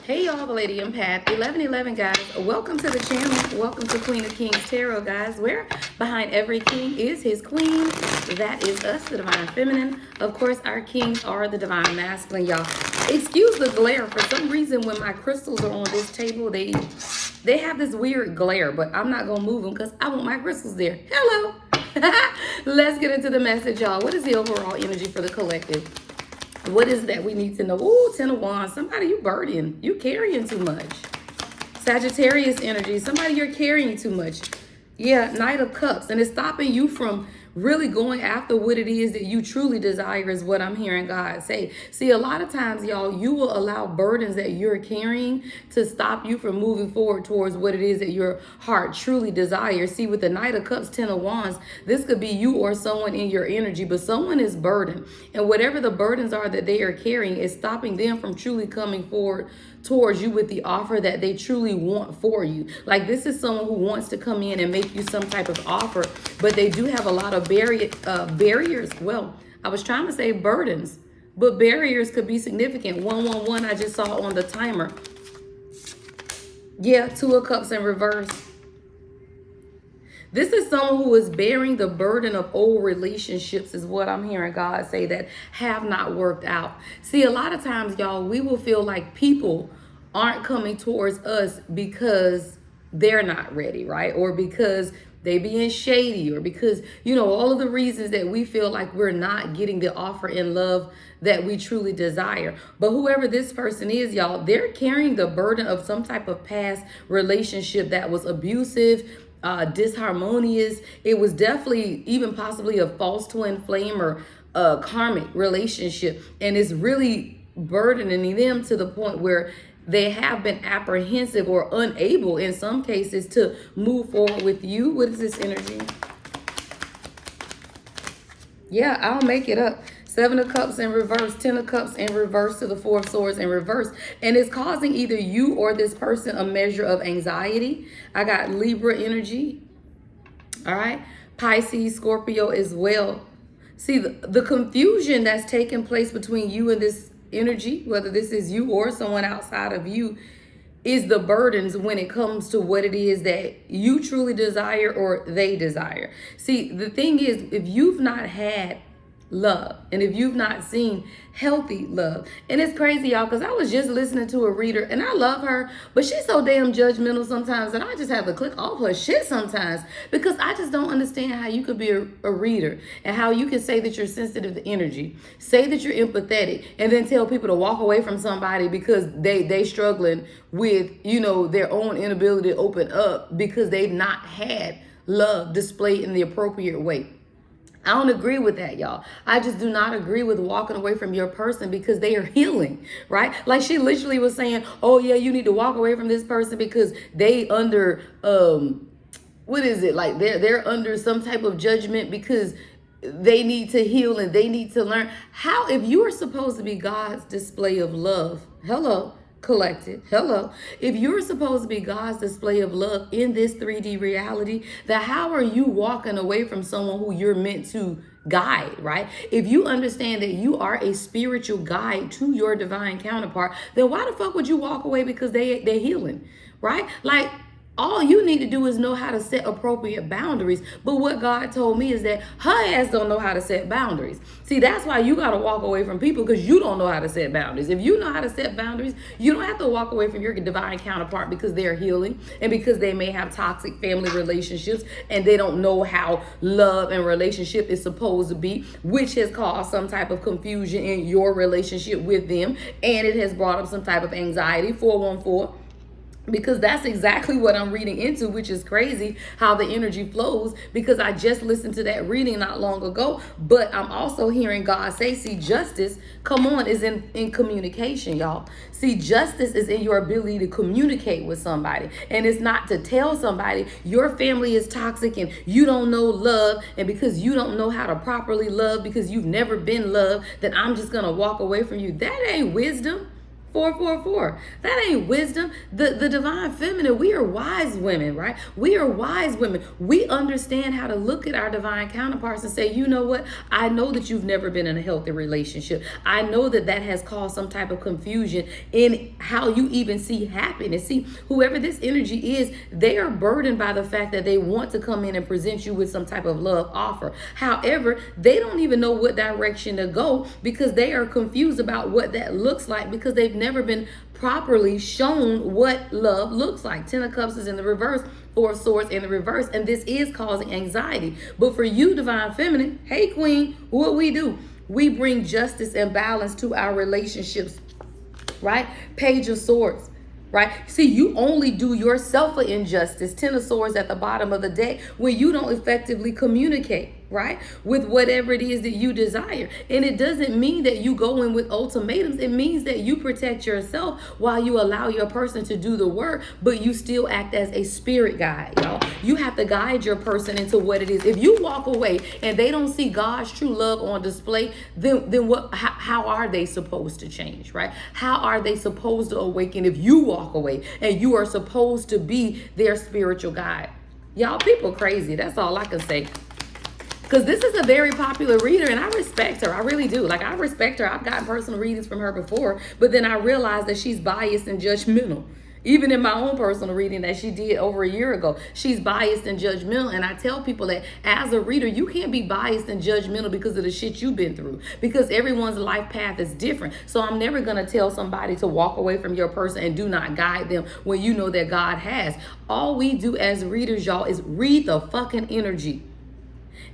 Hey y'all, the Lady Empath 1111 guys. Welcome to the channel. Welcome to Queen of Kings Tarot, guys, where behind every king is his queen. That is us, the Divine Feminine. Of course, our kings are the Divine Masculine, y'all. Excuse the glare. For some reason, when my crystals are on this table, they have this weird glare, but I'm not gonna move them because I want my crystals there. Hello. Let's get into the message, y'all. What is the overall energy for the collective? What is that we need to know? Ooh, 10 of Wands. Somebody, you burden. You carrying too much. Sagittarius energy. Somebody, you're carrying too much. Yeah, Knight of Cups. And it's stopping you from really going after what it is that you truly desire is what I'm hearing God say. See, a lot of times, y'all, you will allow burdens that you're carrying to stop you from moving forward towards what it is that your heart truly desires. See, with the Knight of Cups, 10 of Wands, this could be you or someone in your energy, but someone is burdened. And whatever the burdens are that they are carrying is stopping them from truly coming forward towards you with the offer that they truly want for you. Like, this is someone who wants to come in and make you some type of offer, but they do have a lot of barriers. Well, I was trying to say burdens, but barriers could be significant. 111 I just saw on the timer. Yeah, 2 of Cups in reverse. This is someone who is bearing the burden of old relationships is what I'm hearing God say that have not worked out. See, a lot of times, y'all, we will feel like people aren't coming towards us because they're not ready, right? Or because they being shady, or because, all of the reasons that we feel like we're not getting the offer in love that we truly desire. But whoever this person is, y'all, they're carrying the burden of some type of past relationship that was abusive, disharmonious. It was definitely even possibly a false twin flame or a karmic relationship. And it's really burdening them to the point where they have been apprehensive or unable in some cases to move forward with you. What is this energy? Yeah, I'll make it up. 7 of Cups in reverse, 10 of Cups in reverse to the 4 of Swords in reverse. And it's causing either you or this person a measure of anxiety. I got Libra energy. All right. Pisces, Scorpio as well. See, the confusion that's taking place between you and this energy, whether this is you or someone outside of you, is the burdens when it comes to what it is that you truly desire or they desire. See, the thing is, if you've not had love, and if you've not seen healthy love, and it's crazy, y'all, because I was just listening to a reader, and I love her, but she's so damn judgmental sometimes that I just have to click off her shit sometimes, because I just don't understand how you could be a reader and how you can say that you're sensitive to energy, say that you're empathetic, and then tell people to walk away from somebody because they struggling with their own inability to open up because they've not had love displayed in the appropriate way. I don't agree with that, y'all. I just do not agree with walking away from your person because they are healing, right? Like, she literally was saying, oh yeah, you need to walk away from this person because they under, what is it? Like, they're under some type of judgment because they need to heal and they need to learn. How, if you are supposed to be God's display of love, hello, collected, hello, if you're supposed to be God's display of love in this 3D reality, then how are you walking away from someone who you're meant to guide, right? If you understand that you are a spiritual guide to your divine counterpart, then why the fuck would you walk away because they're healing, right? Like, all you need to do is know how to set appropriate boundaries. But what God told me is that her ass don't know how to set boundaries. See, that's why you got to walk away from people, because you don't know how to set boundaries. If you know how to set boundaries, you don't have to walk away from your divine counterpart because they're healing and because they may have toxic family relationships and they don't know how love and relationship is supposed to be, which has caused some type of confusion in your relationship with them. And it has brought up some type of anxiety, 414. Because that's exactly what I'm reading into, which is crazy how the energy flows, because I just listened to that reading not long ago. But I'm also hearing God say, see, justice, come on, is in communication, y'all. See, justice is in your ability to communicate with somebody. And it's not to tell somebody your family is toxic and you don't know love. And because you don't know how to properly love because you've never been loved, then I'm just going to walk away from you. That ain't wisdom. 444. That ain't wisdom. The divine feminine, we are wise women, right? We are wise women. We understand how to look at our divine counterparts and say, you know what? I know that you've never been in a healthy relationship. I know that that has caused some type of confusion in how you even see happiness. See, whoever this energy is, they are burdened by the fact that they want to come in and present you with some type of love offer. However, they don't even know what direction to go because they are confused about what that looks like because they've never been properly shown what love looks like. 10 of Cups is in the reverse, 4 of Swords in the reverse, and this is causing anxiety. But for you, divine feminine, hey queen, what we do? We bring justice and balance to our relationships, right? Page of Swords. Right? See, you only do yourself an injustice, 10 of Swords at the bottom of the deck, when you don't effectively communicate, right? With whatever it is that you desire. And it doesn't mean that you go in with ultimatums. It means that you protect yourself while you allow your person to do the work, but you still act as a spirit guide, y'all. You have to guide your person into what it is. If you walk away and they don't see God's true love on display, then what? How are they supposed to change, right? How are they supposed to awaken if you walk away and you are supposed to be their spiritual guide? Y'all, people crazy. That's all I can say. Because this is a very popular reader and I respect her. I really do. Like, I respect her. I've gotten personal readings from her before, but then I realized that she's biased and judgmental. Even in my own personal reading that she did over a year ago, she's biased and judgmental. And I tell people that as a reader, you can't be biased and judgmental because of the shit you've been through, because everyone's life path is different. So I'm never going to tell somebody to walk away from your person and do not guide them when you know that God has. All we do as readers, y'all, is read the fucking energy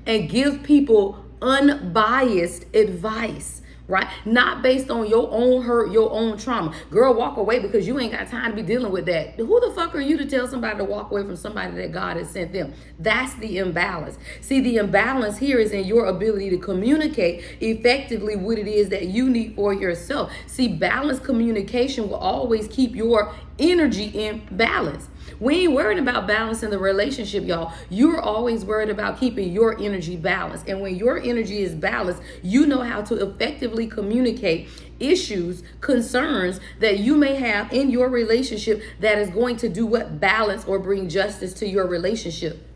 and give people unbiased advice. Right? Not based on your own hurt, your own trauma. Girl, walk away because you ain't got time to be dealing with that. Who the fuck are you to tell somebody to walk away from somebody that God has sent them? That's the imbalance. See, the imbalance here is in your ability to communicate effectively what it is that you need for yourself. See, balanced communication will always keep your energy in balance. We ain't worried about balance in the relationship, y'all. You're always worried about keeping your energy balanced. And when your energy is balanced, you know how to effectively communicate issues, concerns that you may have in your relationship that is going to do what? Balance or bring justice to your relationship.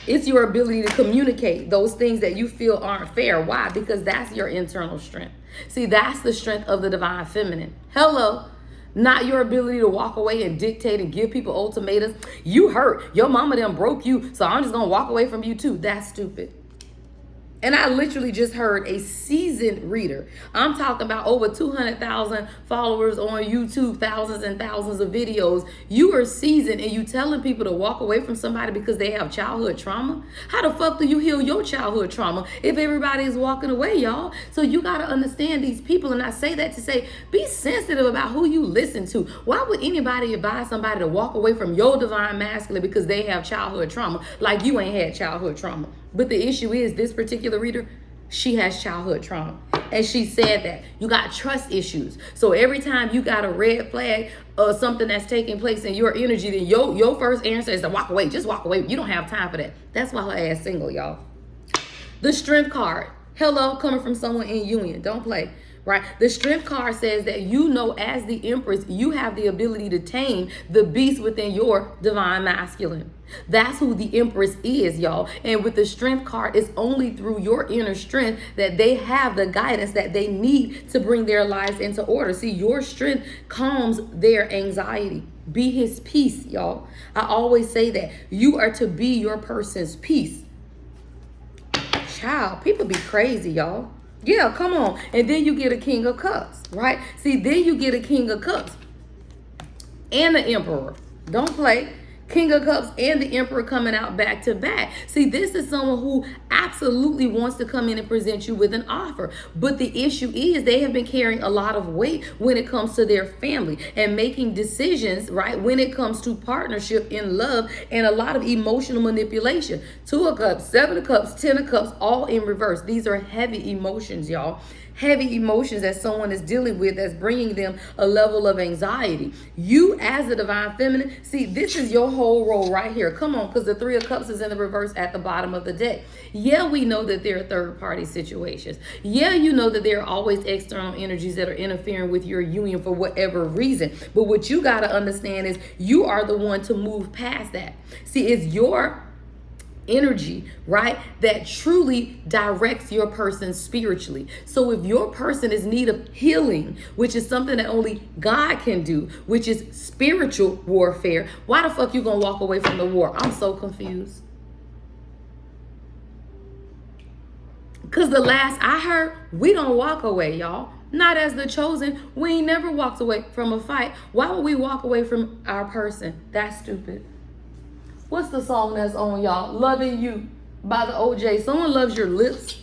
It's your ability to communicate those things that you feel aren't fair. Why? Because that's your internal strength. See, that's the strength of the divine feminine. Hello. Not your ability to walk away and dictate and give people ultimatums. You hurt. Your mama done broke you, so I'm just going to walk away from you too. That's stupid. And I literally just heard a seasoned reader. I'm talking about over 200,000 followers on YouTube, thousands and thousands of videos. You are seasoned and you telling people to walk away from somebody because they have childhood trauma? How the fuck do you heal your childhood trauma if everybody is walking away, y'all? So you got to understand these people. And I say that to say, be sensitive about who you listen to. Why would anybody advise somebody to walk away from your divine masculine because they have childhood trauma like you ain't had childhood trauma? But the issue is this particular reader, she has childhood trauma. And she said that you got trust issues. So every time you got a red flag or something that's taking place in your energy, then your first answer is to walk away. Just walk away. You don't have time for that. That's why her ass single, y'all. The Strength card. Hello, coming from someone in union. Don't play. Right? The Strength card says that you know as the Empress, you have the ability to tame the beast within your divine masculine. That's who the Empress is, y'all. And with the Strength card, it's only through your inner strength that they have the guidance that they need to bring their lives into order. See, your strength calms their anxiety. Be his peace, y'all. I always say that. You are to be your person's peace. Child, people be crazy, y'all. Yeah, come on. And then you get a King of Cups, right? See, then you get a King of Cups and the Emperor. Don't play. King of Cups and the Emperor coming out back to back. See, this is someone who absolutely wants to come in and present you with an offer. But the issue is they have been carrying a lot of weight when it comes to their family and making decisions, right? When it comes to partnership in love and a lot of emotional manipulation. 2 of Cups, 7 of Cups, 10 of Cups, all in reverse. These are heavy emotions, y'all. heavy emotions that someone is dealing with that's bringing them a level of anxiety. You as the divine feminine, see, this is your whole role right here. Come on, because the Three of Cups is in the reverse at the bottom of the deck. Yeah, we know that there are third party situations. Yeah, you know that there are always external energies that are interfering with your union for whatever reason. But what you got to understand is you are the one to move past that. See, it's your energy, right, that truly directs your person spiritually. So if your person is in need of healing, which is something that only God can do, which is spiritual warfare, why the fuck you gonna walk away from the war? I'm so confused. Because the last I heard, we don't walk away, y'all. Not as the chosen. We ain't never walked away from a fight. Why would we walk away from our person? That's stupid. What's the song that's on, y'all? Loving You by the OJ. Someone loves your lips.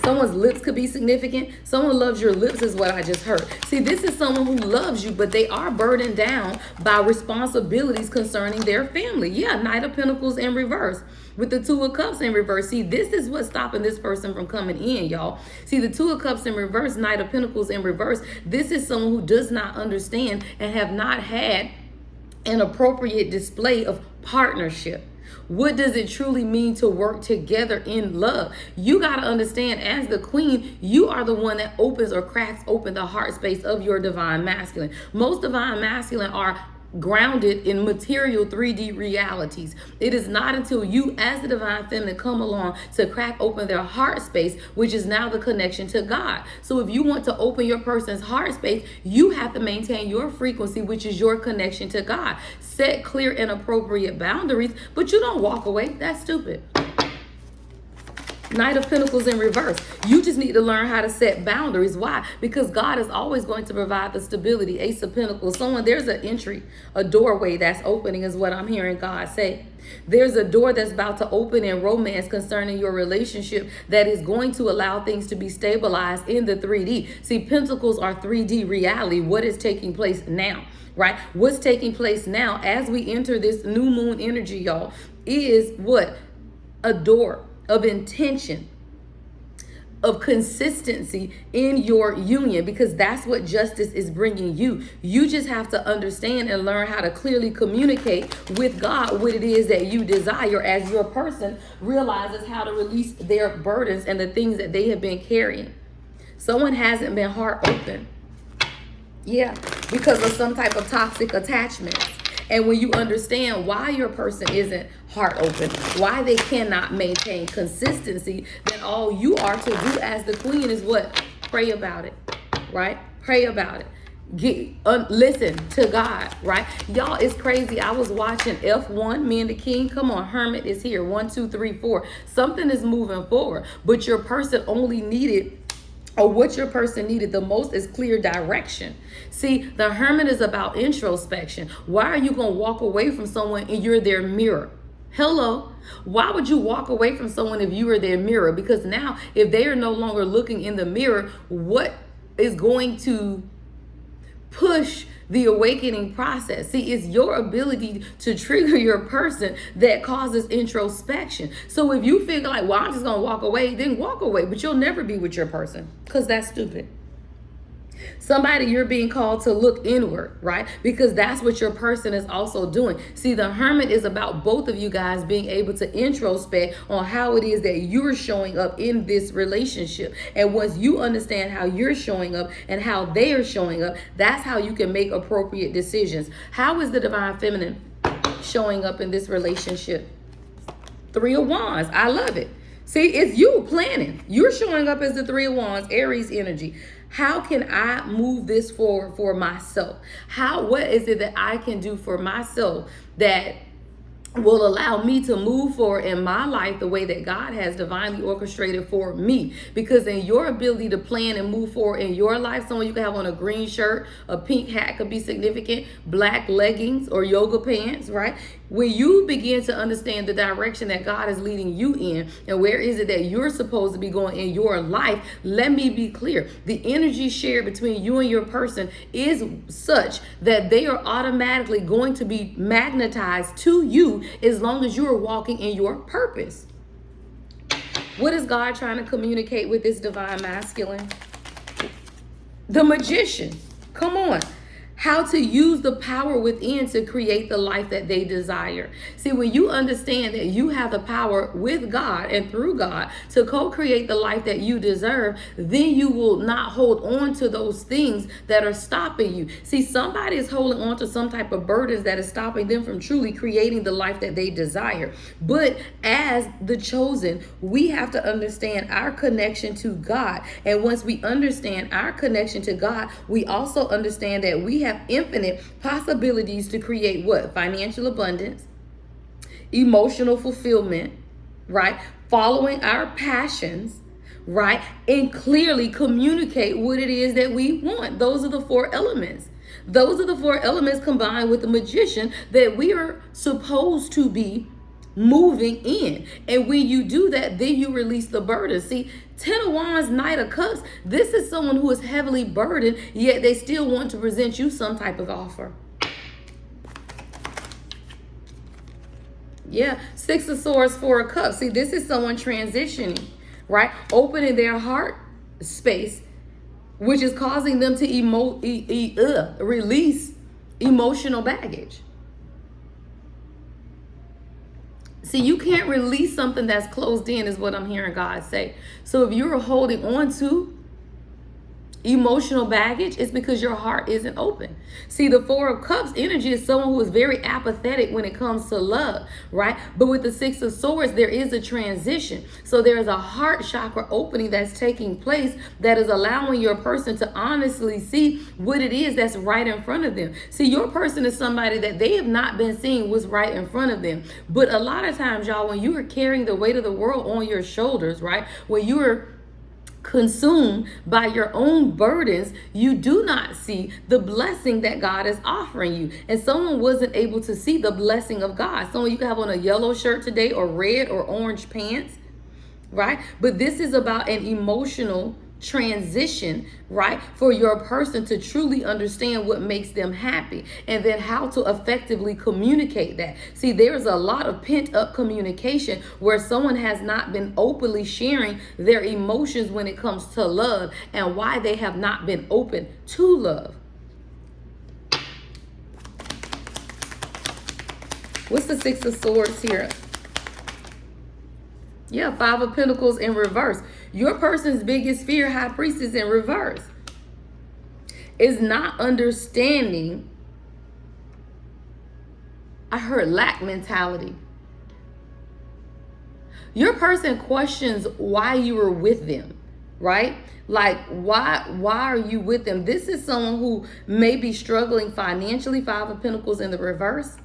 Someone's lips could be significant. Someone loves your lips is what I just heard. See, this is someone who loves you, but they are burdened down by responsibilities concerning their family. Yeah, Knight of Pentacles in reverse. With the Two of Cups in reverse. See, this is what's stopping this person from coming in, y'all. See, the Two of Cups in reverse, Knight of Pentacles in reverse. This is someone who does not understand and have not had an appropriate display of partnership. What does it truly mean to work together in love? You got to understand, as the queen, you are the one that opens or cracks open the heart space of your divine masculine. Most divine masculine are grounded in material 3D realities. It is not until you as the divine feminine come along to crack open their heart space, which is now the connection to God. So if you want to open your person's heart space, you have to maintain your frequency, which is your connection to God. Set clear and appropriate boundaries, but you don't walk away. That's stupid. Knight of Pentacles in reverse. You just need to learn how to set boundaries. Why? Because God is always going to provide the stability. Ace of Pentacles. There's an entry, a doorway that's opening is what I'm hearing God say. There's a door that's about to open in romance concerning your relationship that is going to allow things to be stabilized in the 3D. See, Pentacles are 3D reality. What is taking place now? Right? What's taking place now as we enter this new moon energy, y'all, is what? A door of intention, of consistency in your union, because that's what justice is bringing you. You just have to understand and learn how to clearly communicate with God what it is that you desire as your person realizes how to release their burdens and the things that they have been carrying. Someone hasn't been heart open. Yeah, because of some type of toxic attachment. And when you understand why your person isn't heart open, why they cannot maintain consistency, then all you are to do as the queen is what? Pray about it, right? Pray about it. Listen to God, right? Y'all, it's crazy. I was watching F1, Me and the King. Come on, Hermit is here. 1, 2, 3, 4. Something is moving forward, but your person only needed, or what your person needed the most, is clear direction. See, the Hermit is about introspection. Why are you going to walk away from someone and you're their mirror? Hello. Why would you walk away from someone if you were their mirror? Because now, if they are no longer looking in the mirror, what is going to push the awakening process? See, it's your ability to trigger your person that causes introspection. So if you figure like, well, I'm just going to walk away, then walk away, but you'll never be with your person because that's stupid. Somebody, you're being called to look inward, right? Because that's what your person is also doing. See, the Hermit is about both of you guys being able to introspect on how it is that you're showing up in this relationship. And once you understand how you're showing up and how they are showing up, that's how you can make appropriate decisions. How is the divine feminine showing up in this relationship? 3 of Wands. I love it. See, it's you planning. You're showing up as the 3 of Wands, Aries energy. How can I move this forward for myself? What is it that I can do for myself that will allow me to move forward in my life the way that God has divinely orchestrated for me? Because in your ability to plan and move forward in your life, someone you can have on a green shirt, a pink hat could be significant, black leggings or yoga pants, right? When you begin to understand the direction that God is leading you in and where is it that you're supposed to be going in your life, let me be clear. The energy shared between you and your person is such that they are automatically going to be magnetized to you as long as you are walking in your purpose. What is God trying to communicate with this divine masculine? The magician. Come on. How to use the power within to create the life that they desire. See, when you understand that you have the power with God and through God to co-create the life that you deserve, then you will not hold on to those things that are stopping you. See, somebody is holding on to some type of burdens that is stopping them from truly creating the life that they desire. But as the chosen, we have to understand our connection to God. And once we understand our connection to God, we also understand that we have infinite possibilities to create what? Financial abundance, emotional fulfillment, right? Following our passions, right? And clearly communicate what it is that we want. Those are the four elements. Those are the four elements combined with the magician that we are supposed to be moving in. And when you do that, then you release the burden. See, 10 of Wands, Knight of Cups, this is someone who is heavily burdened, yet they still want to present you some type of offer. Yeah, 6 of Swords, 4 of Cups. See, this is someone transitioning, right? Opening their heart space, which is causing them to release emotional baggage. See, you can't release something that's closed in, is what I'm hearing God say. So if you're holding on to emotional baggage, it's because your heart isn't open. See, the 4 of Cups energy is someone who is very apathetic when it comes to love, right? But with the 6 of Swords, there is a transition. So there is a heart chakra opening that's taking place that is allowing your person to honestly see what it is that's right in front of them. See, your person is somebody that they have not been seeing what's right in front of them. But a lot of times, y'all, when you are carrying the weight of the world on your shoulders, right? When you are consumed by your own burdens, you do not see the blessing that God is offering you. And someone wasn't able to see the blessing of God. Someone, you can have on a yellow shirt today or red or orange pants, right? But this is about an emotional transition, right? For your person to truly understand what makes them happy and then how to effectively communicate that. See, there's a lot of pent up communication where someone has not been openly sharing their emotions when it comes to love and why they have not been open to love. What's the 6 of Swords here? Yeah, 5 of Pentacles in reverse. Your person's biggest fear, High Priestess in reverse, is not understanding. I heard lack mentality. Your person questions why you were with them, right? Like, why are you with them? This is someone who may be struggling financially. 5 of Pentacles in the reverse.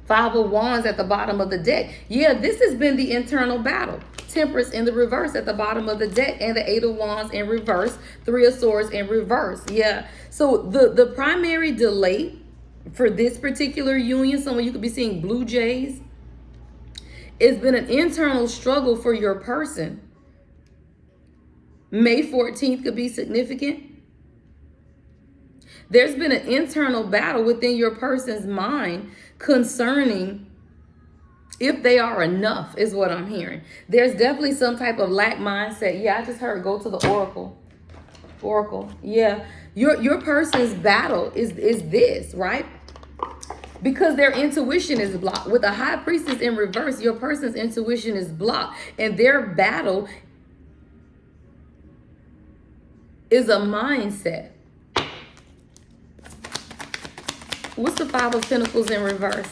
5 of Wands at the bottom of the deck. Yeah, this has been the internal battle. Temperance in the reverse at the bottom of the deck, and the 8 of Wands in reverse. 3 of Swords in reverse. Yeah. So the primary delay for this particular union, someone you could be seeing blue jays, it's been an internal struggle for your person. May 14th could be significant. There's been an internal battle within your person's mind concerning if they are enough, is what I'm hearing. There's definitely some type of lack mindset. Yeah, I just heard go to the oracle. Oracle. Yeah. Your person's battle is this, right? Because their intuition is blocked. With a High Priestess in reverse, your person's intuition is blocked. And their battle is a mindset. What's the 5 of Pentacles in reverse?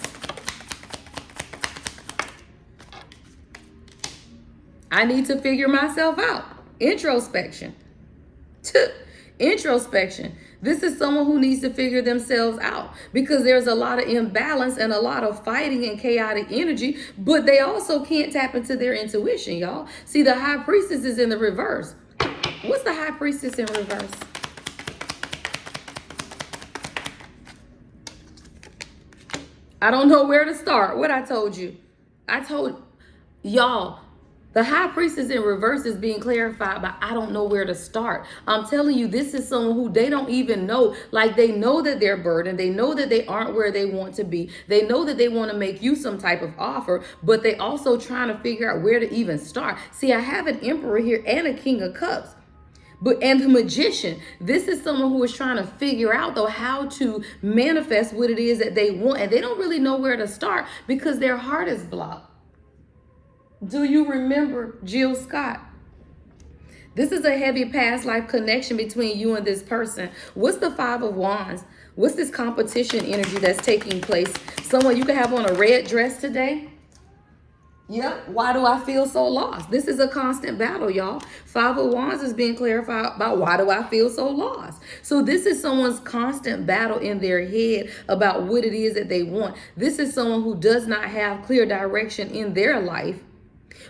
I need to figure myself out. Introspection. Introspection. This is someone who needs to figure themselves out because there's a lot of imbalance and a lot of fighting and chaotic energy, but they also can't tap into their intuition, y'all. See, the High Priestess is in the reverse. What's the High Priestess in reverse? I don't know where to start. What I told you. I told y'all, The high priestess in reverse is being clarified by I don't know where to start. I'm telling you, this is someone who they don't even know. Like they know that they're burdened. They know that they aren't where they want to be. They know that they want to make you some type of offer, but they also trying to figure out where to even start. See, I have an emperor here and a king of cups. And the magician, this is someone who is trying to figure out though how to manifest what it is that they want. And they don't really know where to start because their heart is blocked. Do you remember Jill Scott? This is a heavy past life connection between you and this person. What's the Five of Wands? What's this competition energy that's taking place? Someone you can have on a red dress today. Yep. Why do I feel so lost? This is a constant battle, y'all. Five of Wands is being clarified about why do I feel so lost? So this is someone's constant battle in their head about what it is that they want. This is someone who does not have clear direction in their life,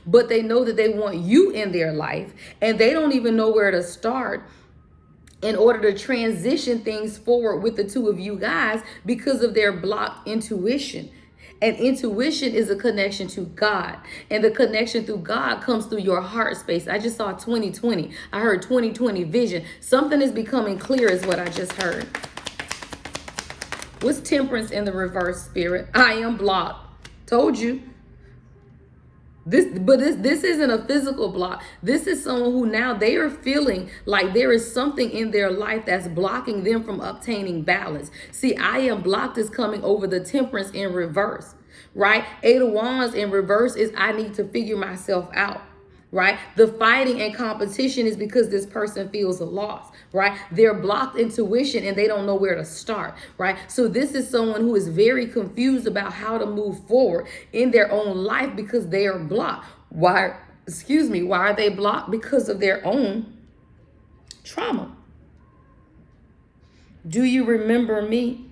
but they know that they want you in their life, and they don't even know where to start in order to transition things forward with the two of you guys because of their blocked intuition. And intuition is a connection to God. And the connection through God comes through your heart space. I just saw 2020. I heard 2020 vision. Something is becoming clear is what I just heard. What's temperance in the reverse, spirit? I am blocked. Told you. This isn't a physical block. This is someone who now they are feeling like there is something in their life that's blocking them from obtaining balance. See, I am blocked is coming over the temperance in reverse, right? Eight of Wands in reverse is I need to figure myself out. Right? The fighting and competition is because this person feels a loss, right? They're blocked intuition and they don't know where to start, right? So this is someone who is very confused about how to move forward in their own life because they are blocked. Why are they blocked? Because of their own trauma. Do you remember me?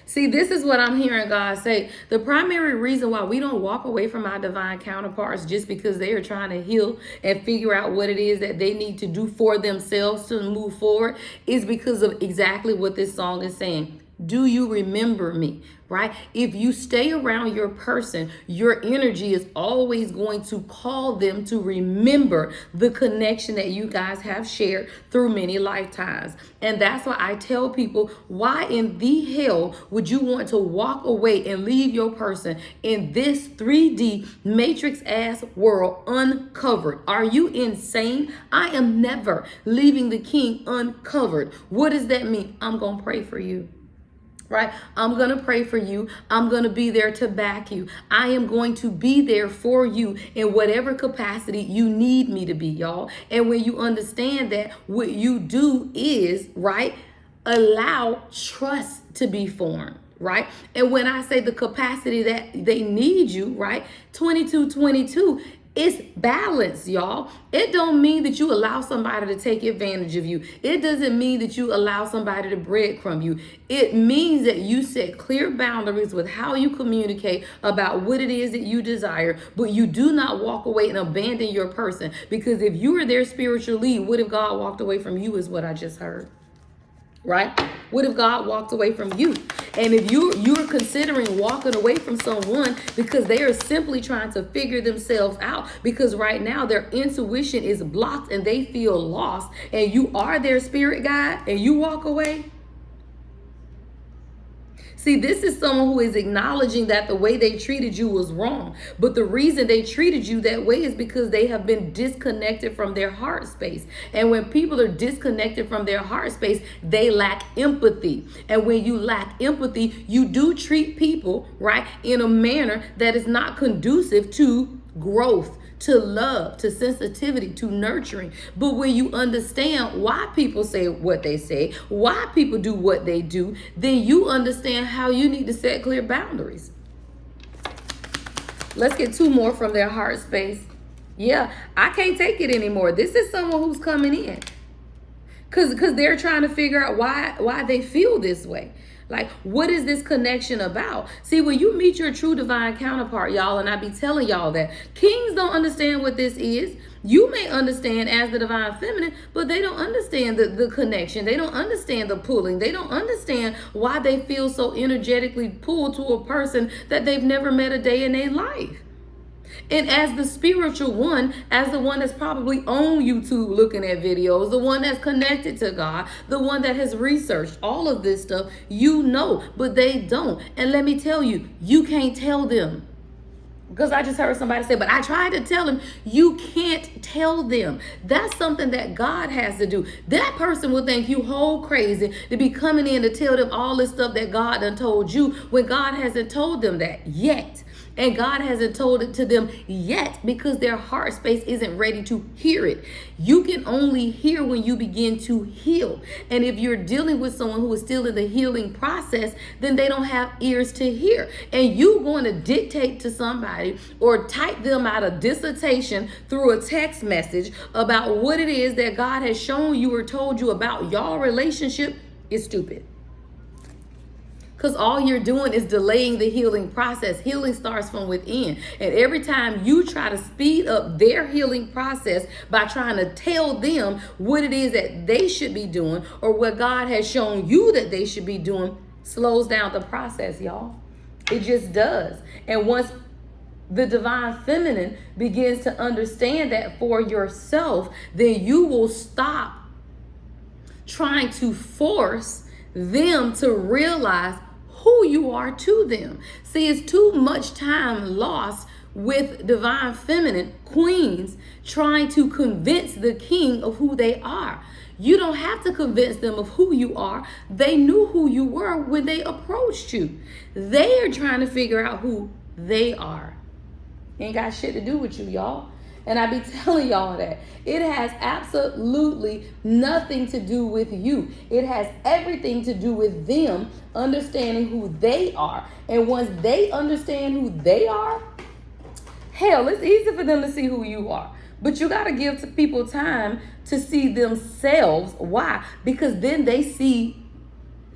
See, this is what I'm hearing God say. The primary reason why we don't walk away from our divine counterparts just because they are trying to heal and figure out what it is that they need to do for themselves to move forward is because of exactly what this song is saying. Do you remember me? Right? If you stay around your person, your energy is always going to call them to remember the connection that you guys have shared through many lifetimes. And that's why I tell people, why in the hell would you want to walk away and leave your person in this 3D matrix ass world uncovered? Are you insane? I am never leaving the king uncovered. What does that mean? I'm going to pray for you. Right? I'm going to pray for you. I'm going to be there to back you. I am going to be there for you in whatever capacity you need me to be, y'all. And when you understand that, what you do is, right, allow trust to be formed. Right? And when I say the capacity that they need you, right, 2222, it's balance, y'all. It don't mean that you allow somebody to take advantage of you. It doesn't mean that you allow somebody to breadcrumb you. It means that you set clear boundaries with how you communicate about what it is that you desire, but you do not walk away and abandon your person. Because if you were their spiritual lead, what if God walked away from you is what I just heard. Right? What if God walked away from you? And if you're considering walking away from someone because they are simply trying to figure themselves out, because right now their intuition is blocked and they feel lost, and you are their spirit guide and you walk away. See, this is someone who is acknowledging that the way they treated you was wrong. But the reason they treated you that way is because they have been disconnected from their heart space. And when people are disconnected from their heart space, they lack empathy. And when you lack empathy, you do treat people, right, in a manner that is not conducive to growth, to love, to sensitivity, to nurturing. But when you understand why people say what they say, why people do what they do, then you understand how you need to set clear boundaries. Let's get two more from their heart space. Yeah, I can't take it anymore. This is someone who's coming in Cause they're trying to figure out why they feel this way. Like, what is this connection about? See, when you meet your true divine counterpart, y'all, and I be telling y'all that kings don't understand what this is. You may understand as the divine feminine, but they don't understand the connection. They don't understand the pulling. They don't understand why they feel so energetically pulled to a person that they've never met a day in their life. And as the spiritual one, as the one that's probably on YouTube looking at videos, the one that's connected to God, the one that has researched all of this stuff, you know, but they don't. And let me tell you, you can't tell them. Because I just heard somebody say, but I tried to tell them. You can't tell them. That's something that God has to do. That person will think you whole crazy to be coming in to tell them all this stuff that God done told you when God hasn't told them that yet. And God hasn't told it to them yet because their heart space isn't ready to hear it. You can only hear when you begin to heal. And if you're dealing with someone who is still in the healing process, then they don't have ears to hear. And you going to dictate to somebody or type them out a dissertation through a text message about what it is that God has shown you or told you about your relationship is stupid. Because all you're doing is delaying the healing process. Healing starts from within. And every time you try to speed up their healing process by trying to tell them what it is that they should be doing or what God has shown you that they should be doing, slows down the process, y'all. It just does. And once the divine feminine begins to understand that for yourself, then you will stop trying to force them to realize who you are to them. See, it's too much time lost with divine feminine queens trying to convince the king of who they are. You don't have to convince them of who you are. They knew who you were when they approached you. They are trying to figure out who they are. Ain't got shit to do with you, y'all. And I be telling y'all that it has absolutely nothing to do with you. It has everything to do with them understanding who they are. And once they understand who they are, hell, it's easy for them to see who you are. But you got to give people time to see themselves. Why? Because then they see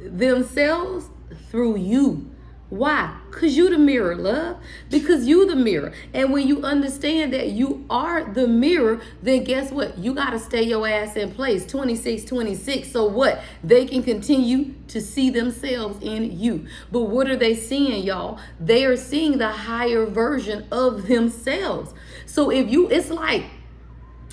themselves through you. Why? Because you the mirror, love. Because you the mirror. And when you understand that you are the mirror, then guess what? You got to stay your ass in place. 26. So what? They can continue to see themselves in you. But what are they seeing, y'all? They are seeing the higher version of themselves. So it's like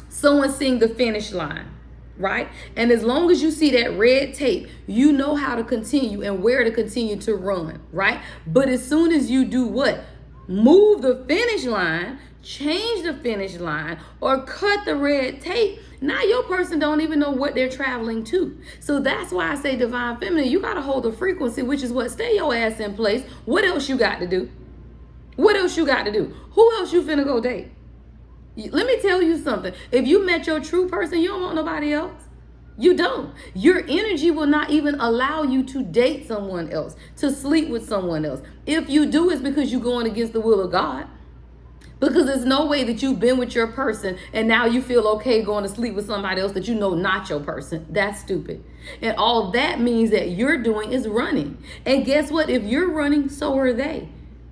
someone seeing the finish line. Right? And as long as you see that red tape, you know how to continue and where to continue to run, right? But as soon as you do what? Move the finish line, change the finish line, or cut the red tape, now your person don't even know what they're traveling to. So that's why I say divine feminine, you got to hold the frequency, which is what? Stay your ass in place. What else you got to do? What else you got to do? Who else you finna go date? Let me tell you something. If you met your true person, you don't want nobody else. You don't. Your energy will not even allow you to date someone else, to sleep with someone else. If you do, it's because you're going against the will of God. Because there's no way that you've been with your person and now you feel okay going to sleep with somebody else that you know not your person. That's stupid. And all that means that you're doing is running. And guess what? If you're running, so are they.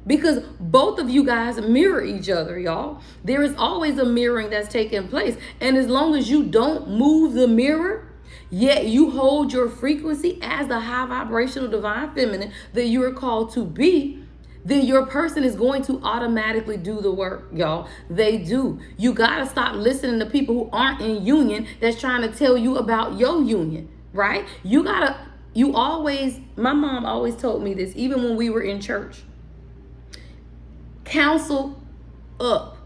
Because both of you guys mirror each other, y'all. There is always a mirroring that's taking place. And as long as you don't move the mirror, yet you hold your frequency as the high vibrational divine feminine that you are called to be, then your person is going to automatically do the work, y'all. They do. You got to stop listening to people who aren't in union that's trying to tell you about your union, right? My mom always told me this, even when we were in church. Counsel up,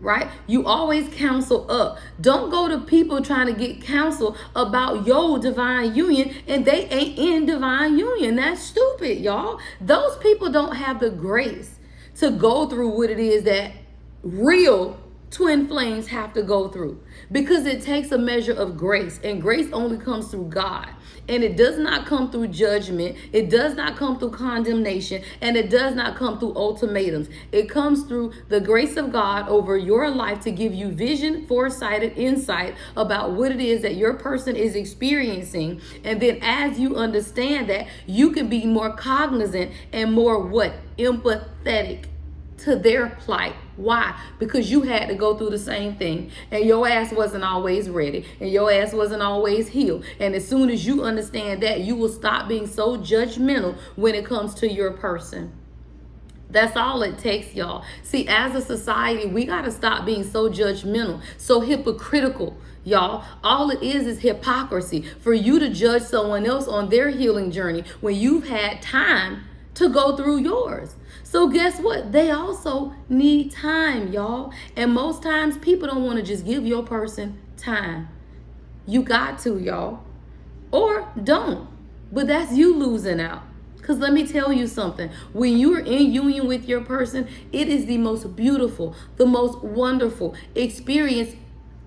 right? You always counsel up. Don't go to people trying to get counsel about your divine union and they ain't in divine union. That's stupid, y'all. Those people don't have the grace to go through what it is that real twin flames have to go through, because it takes a measure of grace, and grace only comes through God. And it does not come through judgment. It does not come through condemnation. And it does not come through ultimatums. It comes through the grace of God over your life to give you vision, foresight, and insight about what it is that your person is experiencing. And then as you understand that, you can be more cognizant and more what? Empathetic to their plight. Why? Because you had to go through the same thing, and your ass wasn't always ready, and your ass wasn't always healed. And as soon as you understand that, you will stop being so judgmental when it comes to your person. That's all it takes, y'all. See, as a society, we got to stop being so judgmental, so hypocritical, y'all. All it is hypocrisy for you to judge someone else on their healing journey when you've had time to go through yours. So guess what? They also need time, y'all. And most times people don't want to just give your person time. You got to, y'all. Or don't. But that's you losing out. Because let me tell you something. When you're in union with your person, it is the most beautiful, the most wonderful experience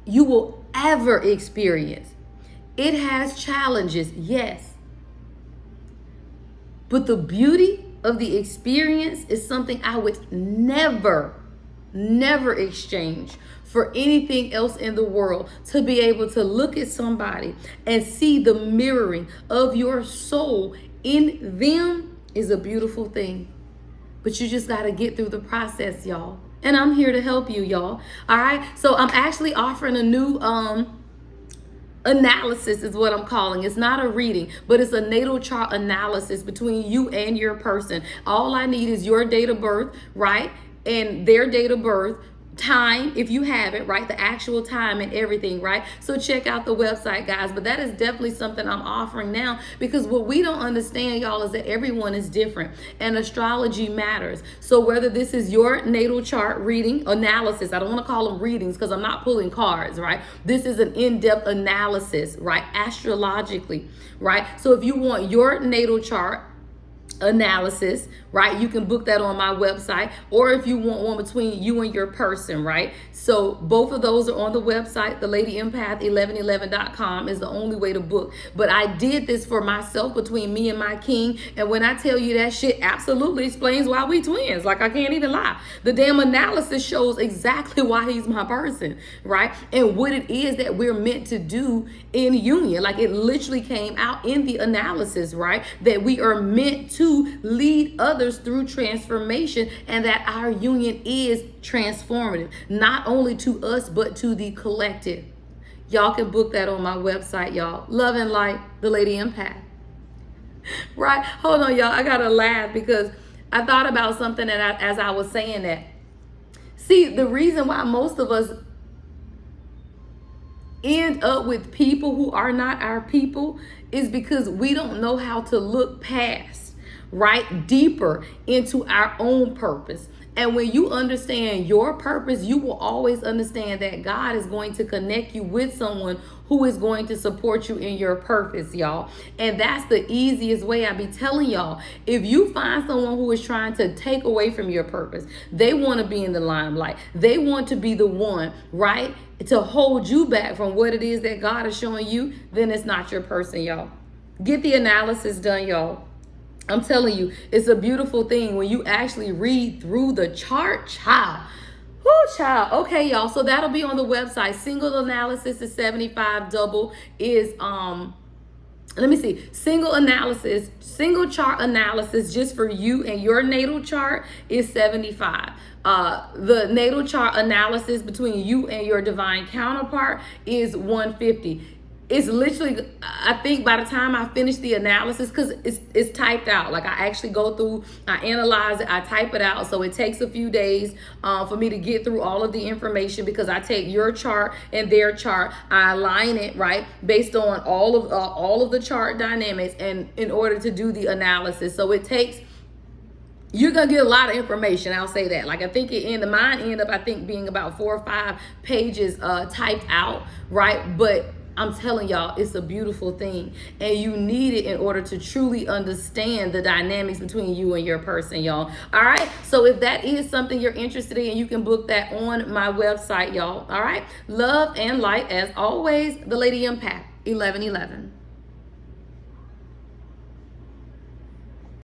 you will ever experience. It has challenges, yes. But the beauty of the experience is something I would never exchange for anything else in the world. To be able to look at somebody and see the mirroring of your soul in them is a beautiful thing. But you just got to get through the process, y'all. And I'm here to help you, y'all. All right. So I'm actually offering a new analysis is what I'm calling. It's not a reading, but it's a natal chart analysis between you and your person. All I need is your date of birth, right? And their date of birth, time, if you have it, right? The actual time and everything, right? So check out the website, guys. But that is definitely something I'm offering now, because what we don't understand, y'all, is that everyone is different and astrology matters. So whether this is your natal chart reading, analysis, I don't want to call them readings because I'm not pulling cards, right? This is an in-depth analysis, right? Astrologically, right? So if you want your natal chart analysis, right, you can book that on my website. Or if you want one between you and your person, right? So both of those are on the website. TheLadyEmpath1111.com is the only way to book. But I did this for myself, between me and my king. And when I tell you that shit absolutely explains why we twins, like I can't even lie. The damn analysis shows exactly why he's my person, right? And what it is that we're meant to do in union. Like it literally came out in the analysis, right? That we are meant to lead others through transformation, and that our union is transformative, not only to us, but to the collective. Y'all can book that on my website, y'all. Love and Light, the Lady Empath. Right? Hold on, y'all. I gotta laugh because I thought about something as I was saying that. See, the reason why most of us end up with people who are not our people is because we don't know how to look past, right, deeper into our own purpose. And when you understand your purpose, you will always understand that God is going to connect you with someone who is going to support you in your purpose, y'all. And that's the easiest way. I be telling y'all, if you find someone who is trying to take away from your purpose, they want to be in the limelight, they want to be the one, right, to hold you back from what it is that God is showing you, then it's not your person, y'all. Get the analysis done, y'all. I'm telling you, it's a beautiful thing when you actually read through the chart, child. Whoo, child. Okay, y'all. So that'll be on the website. Single analysis is $75. Double is let me see. Single analysis, single chart analysis just for you and your natal chart is $75. The natal chart analysis between you and your divine counterpart is $150. It's literally, I think by the time I finish the analysis, because it's typed out, like I actually go through, I analyze it, I type it out. So it takes a few days for me to get through all of the information, because I take your chart and their chart, I align it, right, based on all of the chart dynamics, and in order to do the analysis. So it takes, you're gonna get a lot of information, I'll say that. Like I think mine ended up, I think, being about 4 or 5 pages typed out, right? But I'm telling y'all, it's a beautiful thing. And you need it in order to truly understand the dynamics between you and your person, y'all. All right. So if that is something you're interested in, you can book that on my website, y'all. All right. Love and light, as always, the Lady Empath 1111.